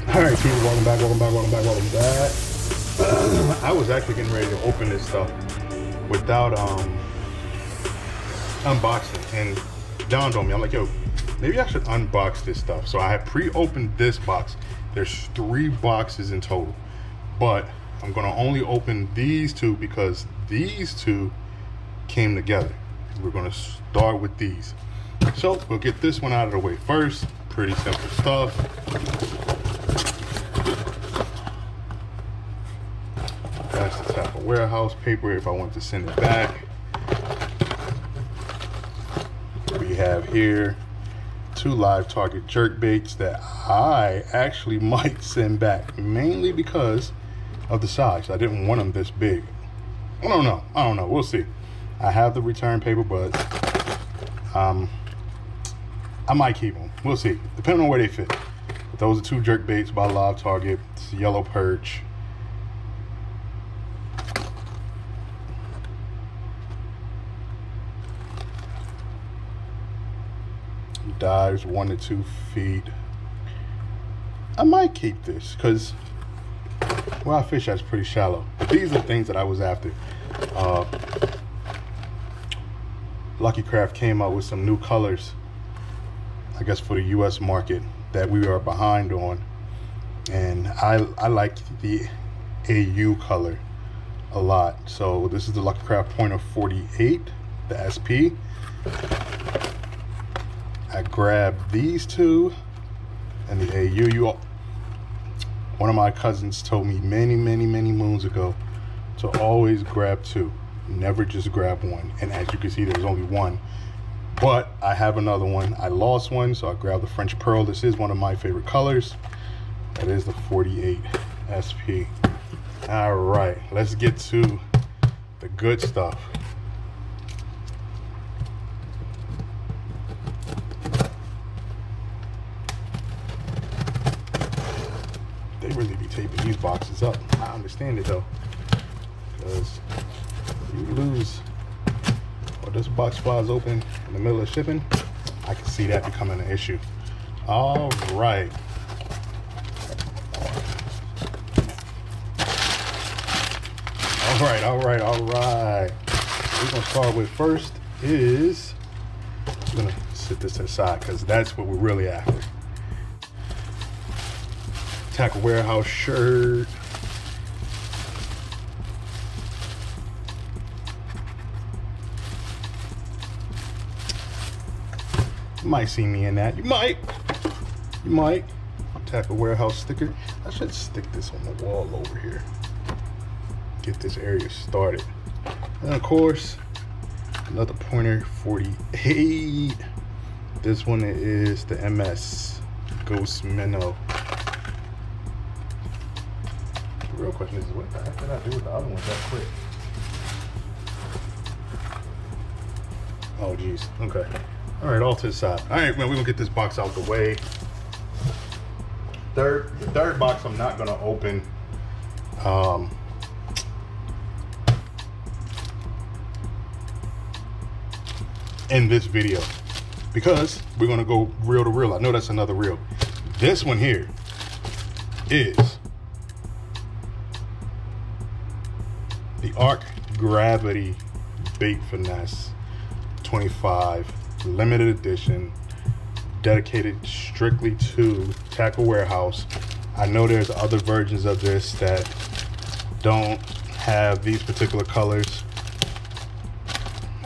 All right, people, welcome back. I was actually getting ready to open this stuff without unboxing, and dawned on me, I'm like, yo, maybe I should unbox this stuff. So I had pre-opened this box. There's 3 boxes in total, but I'm gonna only open these 2 because these 2 came together. We're gonna start with these. So we'll get this one out of the way first. Pretty simple stuff. That's the type of warehouse paper if I want to send it back. We have here 2 live target jerk baits that I actually might send back, mainly because of the size. I didn't want them this big. I don't know, we'll see. I have the return paper, but I might keep them. We'll see, depending on where they fit. But those are 2 jerk baits by Live Target. It's yellow perch. Dives 1 to 2 feet. I might keep this because where I fish that's pretty shallow. But these are things that I was after. Lucky Craft came out with some new colors, I guess, for the US market that we are behind on, and I like the AU color a lot. So this is the Lucky Craft Pointer 48, the SP. I grabbed these 2 and the AU. One of my cousins told me many moons ago to always grab 2, never just grab 1. And as you can see, there's only 1, but I have another one. I lost one, so I grabbed the French Pearl. This is one of my favorite colors. That is the 48 SP. All right, let's get to the good stuff. They really be taping these boxes up. I understand it though, because you lose, or this box flies open in the middle of shipping, I can see that becoming an issue. All right. All right. We're gonna start with first is, I'm gonna sit this aside because that's what we're really after. Tackle Warehouse shirt. You might see me in that. You might. Tackle Warehouse sticker. I should stick this on the wall over here. Get this area started. And of course, another Pointer 48. This one is the MS Ghost Minnow. The real question is, what the heck did I do with the other ones that quick? Oh geez, okay. All right, all to the side. All right, man, we're gonna get this box out the way. The third box I'm not gonna open. In this video, because we're gonna go reel to reel. I know that's another reel. This one here is the Ark Gravity Finesse 25 limited edition, dedicated strictly to Tackle Warehouse. I know there's other versions of this that don't have these particular colors.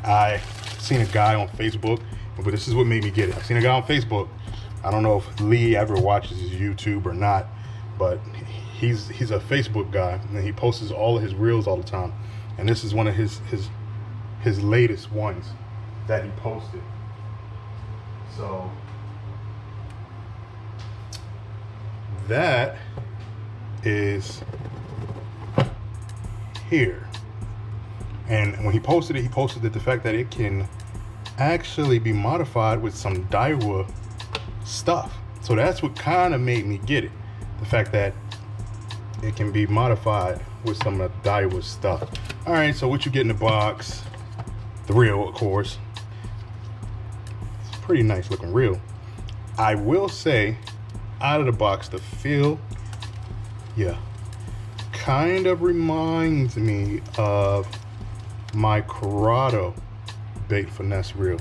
I seen a guy on Facebook, but this is what made me get it. I've seen a guy on Facebook. I don't know if Lee ever watches his YouTube or not, but he's a Facebook guy, and he posts all of his reels all the time. And this is one of his latest ones that he posted. So that is here. And when he posted it, the fact that it can actually be modified with some Daiwa stuff. So that's what kind of made me get it. The fact that it can be modified with some of the Daiwa stuff. All right, so what you get in the box? The reel, of course. It's a pretty nice looking reel. I will say, out of the box, the feel, yeah, kind of reminds me of my Corrado bait finesse reel.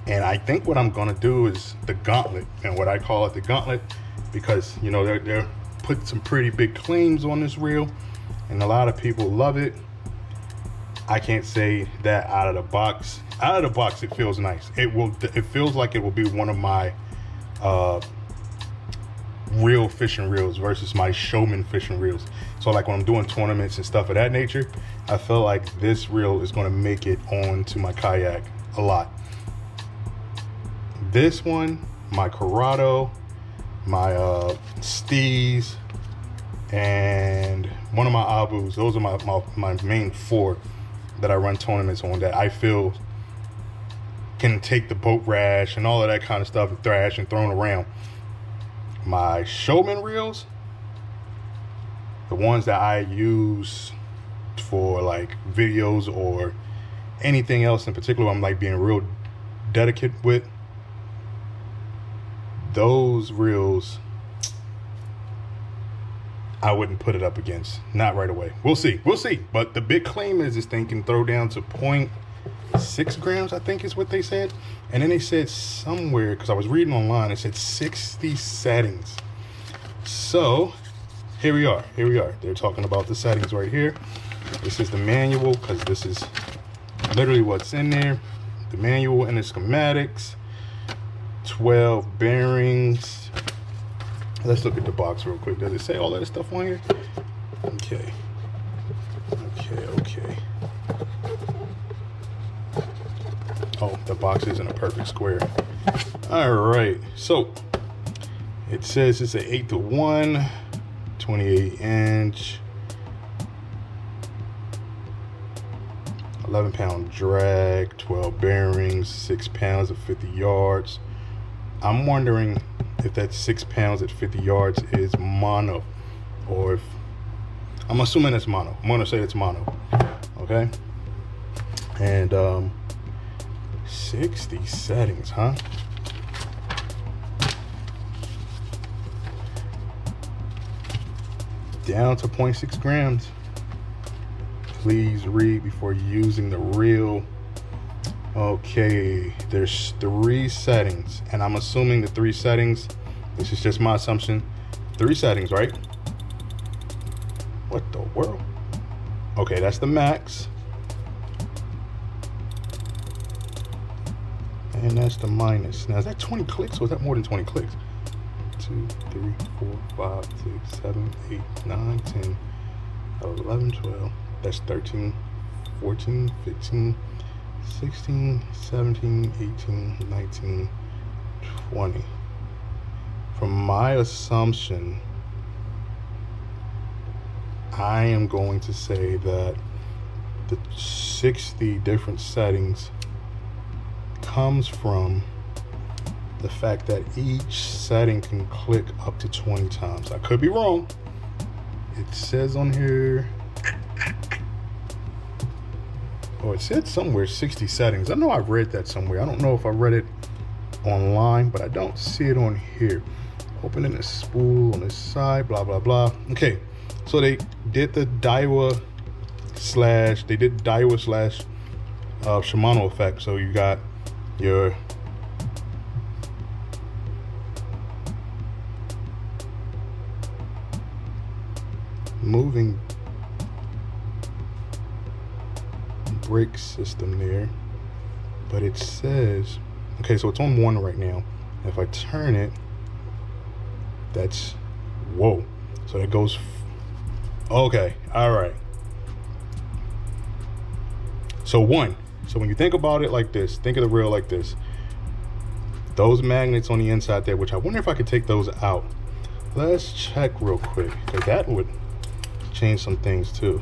And I think what I'm gonna do is the gauntlet, and what I call it the gauntlet, because you know they're put some pretty big claims on this reel, and a lot of people love it. I can't say that out of the box. Out of the box, it feels nice. It feels like it will be one of my real fishing reels versus my showman fishing reels. So like when I'm doing tournaments and stuff of that nature, I feel like this reel is going to make it onto my kayak a lot. This one, my Corrado, my Steez, and one of my Abus. Those are my main four that I run tournaments on, that I feel can take the boat rash and all of that kind of stuff and thrash and thrown around. My showman reels, the ones that I use for like videos or anything else in particular, I'm like being real delicate with, those reels I wouldn't put it up against, not right away. We'll see, but the big claim is this thing can throw down to 0.6 grams, I think is what they said. And then they said somewhere, because I was reading online, it said 60 settings. So here we are. They're talking about the settings right here. This is the manual, because this is literally what's in there. The manual and the schematics, 12 bearings. Let's look at the box real quick. Does it say all that stuff on here? Okay. Oh, the box isn't a perfect square. All right, so it says it's an 8-to-1, 28-inch, 11-pound drag, 12 bearings, 6 pounds at 50 yards. I'm wondering if that 6 pounds at 50 yards is mono, or if, I'm assuming it's mono. I'm gonna say it's mono, okay? And 60 settings, huh? Down to 0.6 grams. Please read before using the reel. Okay, there's 3 settings, and I'm assuming the 3 settings, this is just my assumption, 3 settings, right? What the world? Okay, that's the max. And that's the minus. Now, is that 20 clicks or is that more than 20 clicks? 2, 3, 4, 5, 6, 7, 8, 9, 10, 11, 12. That's 13, 14, 15, 16, 17, 18, 19, 20. From my assumption, I am going to say that the 60 different settings comes from the fact that each setting can click up to 20 times. I could be wrong. It says on here, oh, it said somewhere 60 settings. I know I read that somewhere. I don't know if I read it online, but I don't see it on here. Opening the spool on this side, blah, blah, blah. Okay, so they did the Daiwa slash Shimano effect. So you got your moving brake system there, but it says, okay, so it's on 1 right now. If I turn it, that's, whoa, so it goes, okay, all right. So 1, so when you think about it like this, think of the reel like this. Those magnets on the inside there, which I wonder if I could take those out. Let's check real quick, because that would change some things too.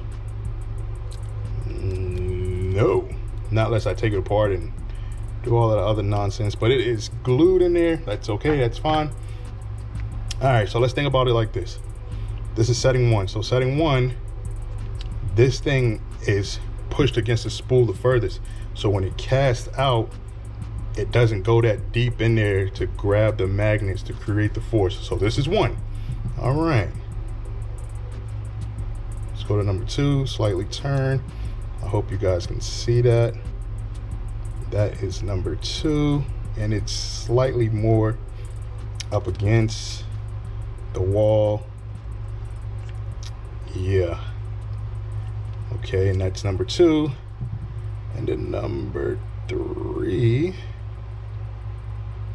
No, not unless I take it apart and do all that other nonsense, but it is glued in there. That's okay, that's fine. All right, so let's think about it like this. This is setting 1. So setting 1, this thing is pushed against the spool the furthest. So when it casts out, it doesn't go that deep in there to grab the magnets to create the force. So this is one. All right. Let's go to number 2, slightly turn. I hope you guys can see that. That is number 2, and it's slightly more up against the wall. Yeah. Okay, and that's number 2. And then number 3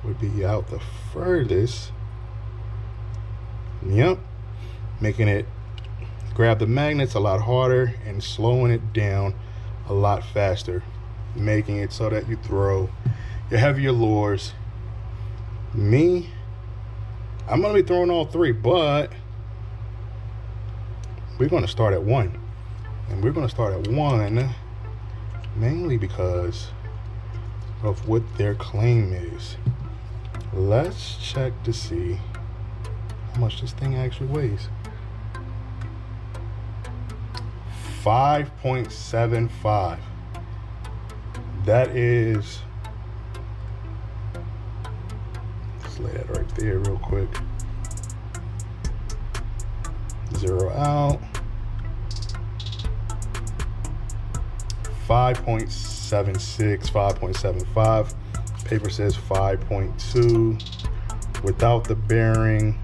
would be out the furthest. Yep. Making it grab the magnets a lot harder and slowing it down a lot faster. Making it so that you throw your heavier lures. Me, I'm gonna be throwing all 3, but we're gonna start at 1. And we're gonna start at 1 mainly because of what their claim is. Let's check to see how much this thing actually weighs. 5.75. That is, let's lay that right there real quick. 0 out. 5.76, 5.75. Paper says 5.2 without the bearing.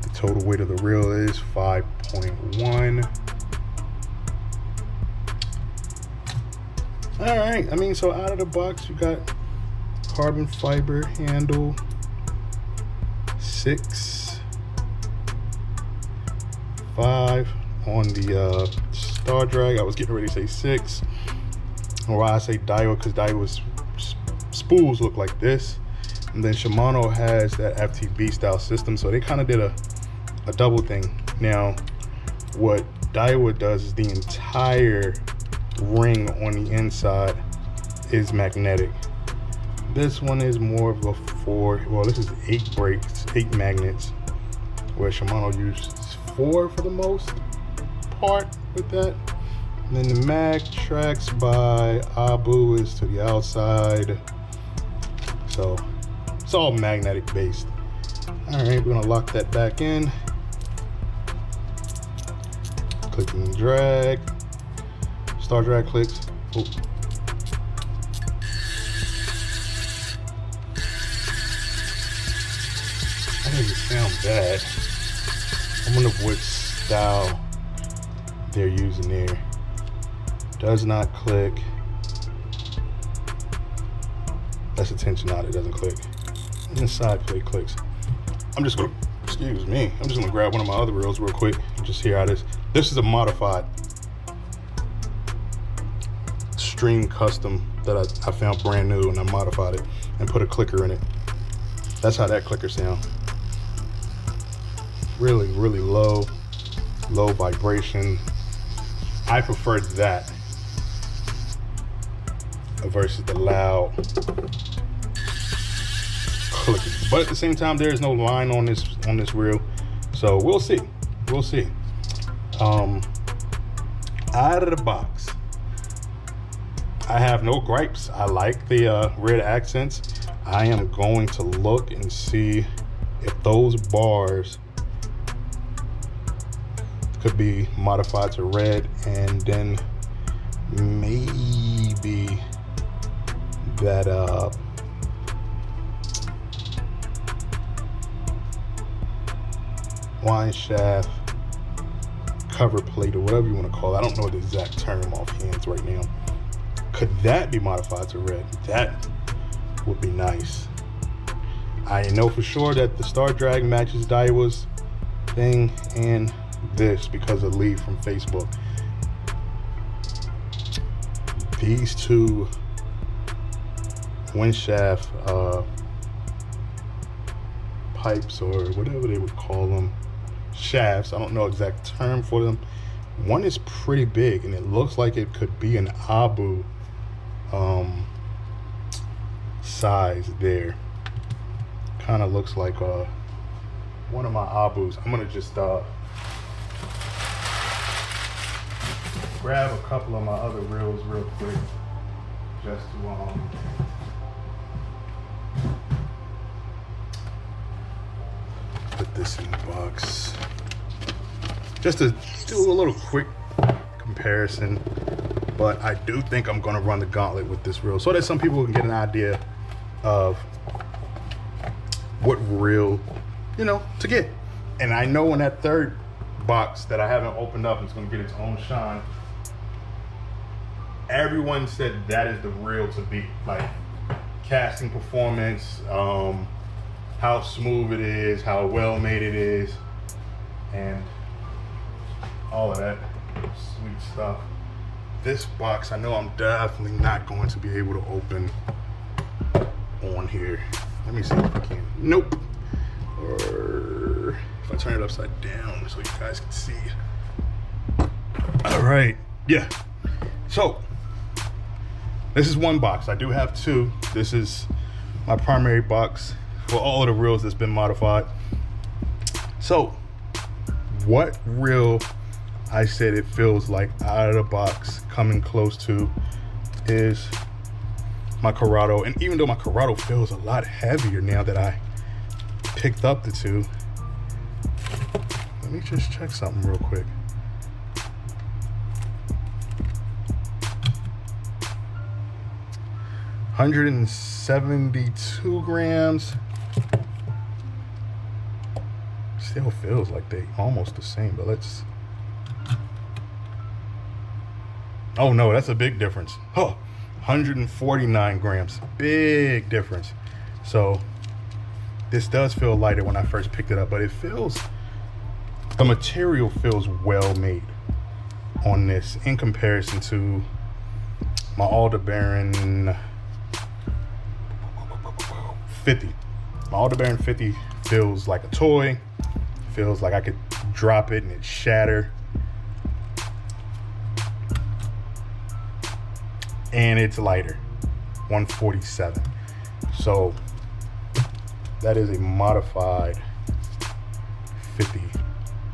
The total weight of the reel is 5.1. All right, I mean, so out of the box, you got carbon fiber handle, 6, 5 on the Star Drag. I was getting ready to say 6. Or why I say Daiwa, because Daiwa's spools look like this. And then Shimano has that FTB style system, so they kind of did a double thing. Now, what Daiwa does is the entire ring on the inside is magnetic. This one is more of a 4, well, this is 8 brakes, 8 magnets, where Shimano uses 4 for the most part with that. And then the mag tracks by Abu is to the outside, so it's all magnetic based. All right, we're gonna lock that back in. Click and drag. Star Drag clicks. Oh. That doesn't sound bad. I wonder what style they're using there. Does not click. That's a tension knot, it doesn't click. And the side plate clicks. I'm just gonna, excuse me, I'm just gonna grab one of my other reels real quick and just hear how this is a modified Stream Custom that I found brand new, and I modified it and put a clicker in it. That's how that clicker sounds. Really, really low vibration. I prefer that versus the loud clicking. But at the same time, there is no line on this reel, so we'll see. Out of the box, I have no gripes. I like the red accents. I am going to look and see if those bars could be modified to red, and then maybe that wine shaft cover plate, or whatever you want to call it. I don't know the exact term offhand right now. Could that be modified to red? That would be nice. I know for sure that the Star Drag matches Daiwa's thing and this because of Lee from Facebook. These two wind shaft pipes, or whatever they would call them, shafts, I don't know exact term for them. One is pretty big and it looks like it could be an Abu size there. Kind of looks like one of my Abus. I'm gonna just grab a couple of my other reels real quick. just to put this in the box, just to do a little quick comparison. But I do think I'm going to run the gauntlet with this reel so that some people can get an idea of what reel, you know, to get. And I know in that third box that I haven't opened up, it's going to get its own shine. Everyone said that is the reel to beat, like casting performance, how smooth it is, how well made it is, and all of that sweet stuff. This box, I know I'm definitely not going to be able to open on here. Let me see if I can. Nope. Or if I turn it upside down so you guys can see. All right. Yeah. So this is one box. I do have two. This is my primary box for all of the reels that's been modified. So what reel I said it feels like out of the box, coming close to, is my Corrado. And even though my Corrado feels a lot heavier now that I picked up the two, let me just check something real quick. $172 grams. Still feels like they almost the same, but let's. Oh no, that's a big difference. Oh, 149 grams, big difference. So this does feel lighter when I first picked it up, but it feels, the material feels well made on this in comparison to my Aldebaran 50. My Aldebaran 50 feels like a toy, feels like I could drop it and it'd shatter. And it's lighter, 147. So that is a modified 50.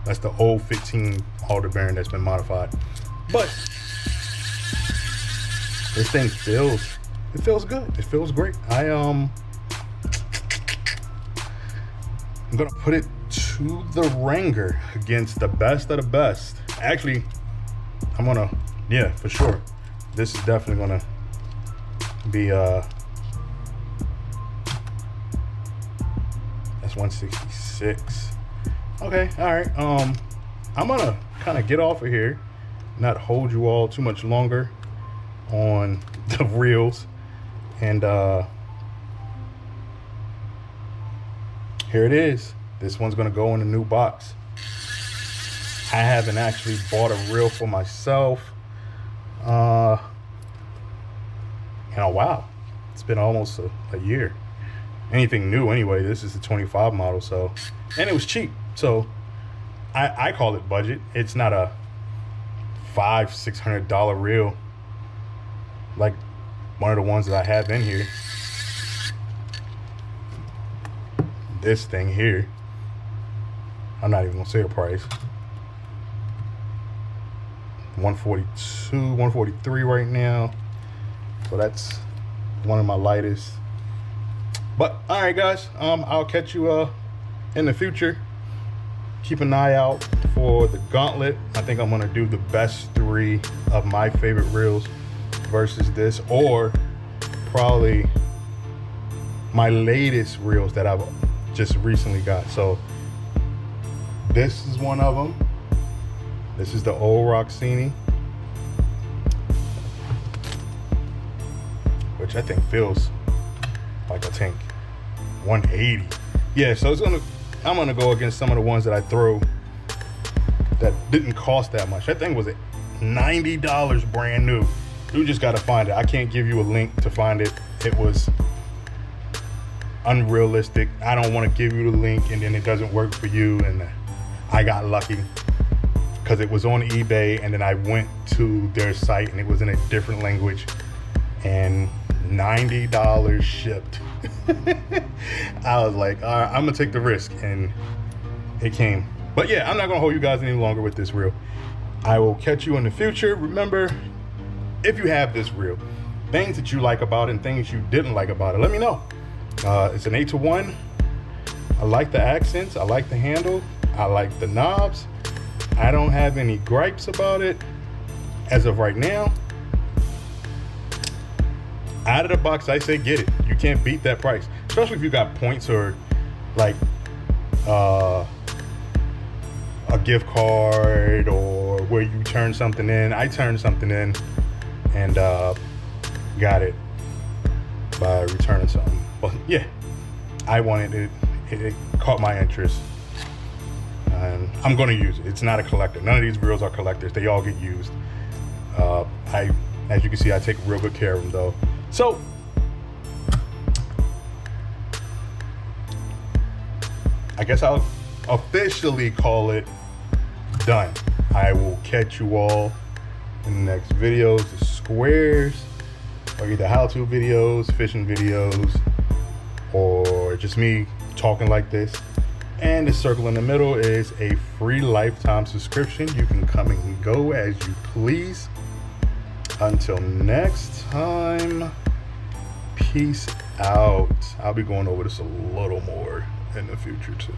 That's the old 15 Aldebaran that's been modified. But this thing feels good. It feels great. I'm gonna put it to the ringer against the best of the best. Actually, I'm gonna, yeah, for sure. This is definitely gonna be that's 166. Okay, all right. I'm gonna kind of get off of here, not hold you all too much longer on the reels, and here it is. This one's gonna go in a new box. I haven't actually bought a reel for myself in a while. It's been almost a year. Anything new anyway. This is the 25 model, so, and it was cheap, so I call it budget. It's not a $500-600 reel like one of the ones that I have in here. This thing here, I'm not even gonna say a price. 142, 143 right now. So that's one of my lightest. But all right, guys, I'll catch you in the future. Keep an eye out for the gauntlet. I think I'm gonna do the best 3 of my favorite reels versus this, or probably my latest reels that I've just recently got. So this is one of them. This is the old Roxini, which I think feels like a tank. 180. Yeah, so I'm gonna go against some of the ones that I throw that didn't cost that much. That thing was $90 brand new. You just gotta find it. I can't give you a link to find it. It was unrealistic. I don't want to give you the link and then it doesn't work for you. And I got lucky because it was on eBay, and then I went to their site and it was in a different language, and $90 shipped. I was like, all right, I'm gonna take the risk, and it came. But yeah, I'm not gonna hold you guys any longer with this reel. I will catch you in the future. Remember, if you have this reel, things that you like about it and things you didn't like about it. Let me know. It's an 8-to-1. I like the accents. I like the handle. I like the knobs. I don't have any gripes about it as of right now. Out of the box, I say get it. You can't beat that price, especially if you got points or like a gift card, or where you turn something in. I turned something in and got it by returning something. But yeah, I wanted it. It caught my interest, and I'm going to use it. It's not a collector. None of these reels are collectors. They all get used. As you can see, I take real good care of them though. So I guess I'll officially call it done. I will catch you all in the next videos, the squares, or either how-to videos, fishing videos, or just me talking like this. And the circle in the middle is a free lifetime subscription. You can come and go as you please. Until next time, peace out. I'll be going over this a little more in the future too.